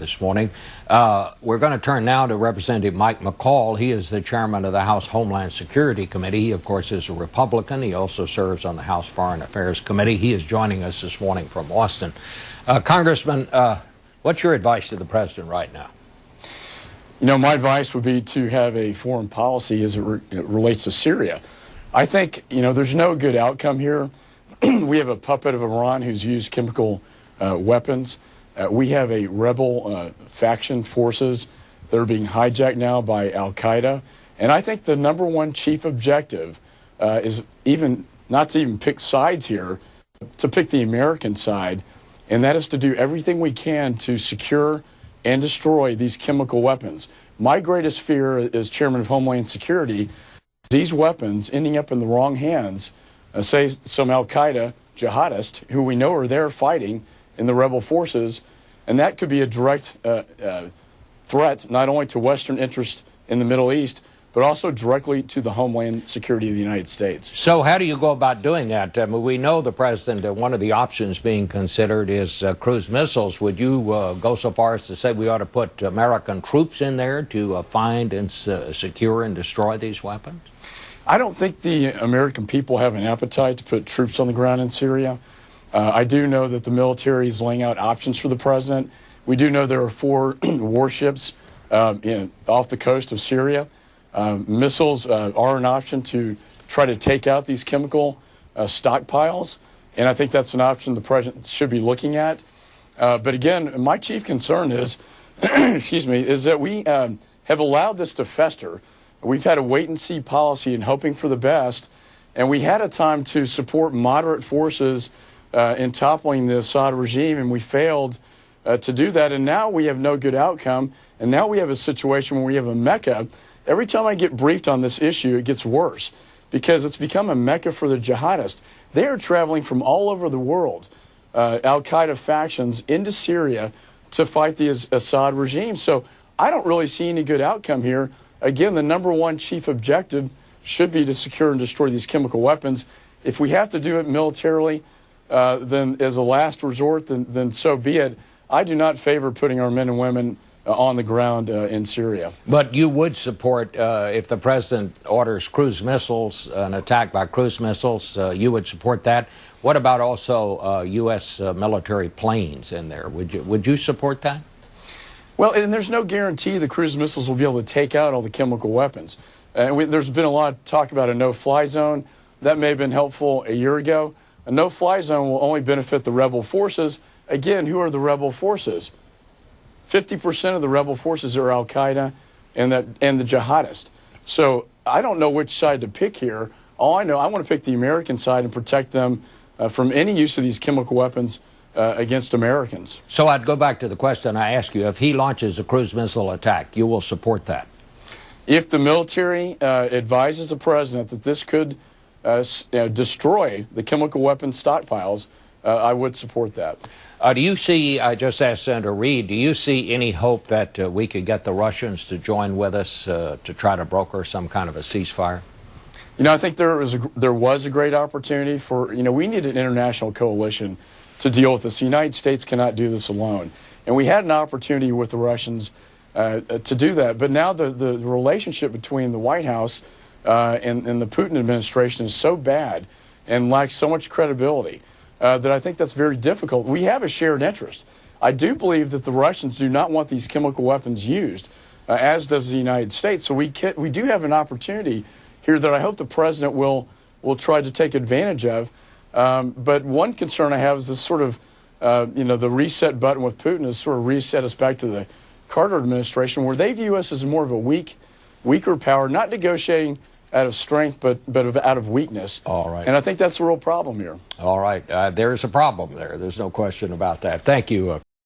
this morning. We're going to turn now to Representative Mike McCaul. He is the chairman of the House Homeland Security Committee. He, of course, is a Republican. He also serves on the House Foreign Affairs Committee. He is joining us this morning from Austin. Congressman, what's your advice to the president right now? You know, my advice would be to have a foreign policy as it relates to Syria. I think, you know, there's no good outcome here. We have a puppet of Iran who's used chemical weapons. We have a rebel faction forces that are being hijacked now by al-Qaeda. And I think the number one chief objective is not to even pick sides here, to pick the American side, and that is to do everything we can to secure and destroy these chemical weapons. My greatest fear as chairman of Homeland Security, these weapons ending up in the wrong hands, say some al-Qaeda jihadists who we know are there fighting in the rebel forces, and that could be a direct threat not only to Western interests in the Middle East, but also directly to the homeland security of the United States. So how do you go about doing that? We know the president, one of the options being considered is cruise missiles. Would you go so far as to say we ought to put American troops in there to find and secure and destroy these weapons? I don't think the American people have an appetite to put troops on the ground in Syria. I do know that the military is laying out options for the president. We do know there are 4 warships off the coast of Syria. Missiles are an option to try to take out these chemical stockpiles, and I think that's an option the president should be looking at. But again, my chief concern is, is that we have allowed this to fester. We've had a wait-and-see policy and hoping for the best, and we had a time to support moderate forces in toppling the Assad regime, and we failed to do that, and now we have no good outcome, and now we have a situation where we have a Mecca. Every time I get briefed on this issue, it gets worse because it's become a Mecca for the jihadists. They are traveling from all over the world, al-Qaeda factions, into Syria to fight the Assad regime. So I don't really see any good outcome here. Again, the number one chief objective should be to secure and destroy these chemical weapons. If we have to do it militarily, then as a last resort, then so be it. I do not favor putting our men and women on the ground in Syria. But you would support, if the president orders cruise missiles, an attack by cruise missiles, you would support that. What about also U.S. military planes in there? Would you support that? Well, and there's no guarantee the cruise missiles will be able to take out all the chemical weapons. There's been a lot of talk about a no-fly zone. That may have been helpful a year ago. A no-fly zone will only benefit the rebel forces. Again, who are the rebel forces? 50% of the rebel forces are al-Qaeda and the jihadists. So I don't know which side to pick here. All I know, I want to pick the American side and protect them from any use of these chemical weapons against Americans. So I'd go back to the question I asked you. If he launches a cruise missile attack, you will support that? If the military advises the president that this could destroy the chemical weapons stockpiles, I would support that. Do you see, I just asked Senator Reid, do you see any hope that we could get the Russians to join with us to try to broker some kind of a ceasefire? You know, I think there was a great opportunity for, we need an international coalition to deal with this. The United States cannot do this alone. And we had an opportunity with the Russians to do that. But now the relationship between the White House and the Putin administration is so bad and lacks so much credibility that I think that's very difficult. We have a shared interest. I do believe that the Russians do not want these chemical weapons used, as does the United States. So we do have an opportunity here that I hope the president will try to take advantage of. But one concern I have is this sort of, the reset button with Putin has sort of reset us back to the Carter administration, where they view us as more of a weaker power, not negotiating out of strength, but out of weakness. All right. And I think that's the real problem here. All right. There is a problem there. There's no question about that. Thank you,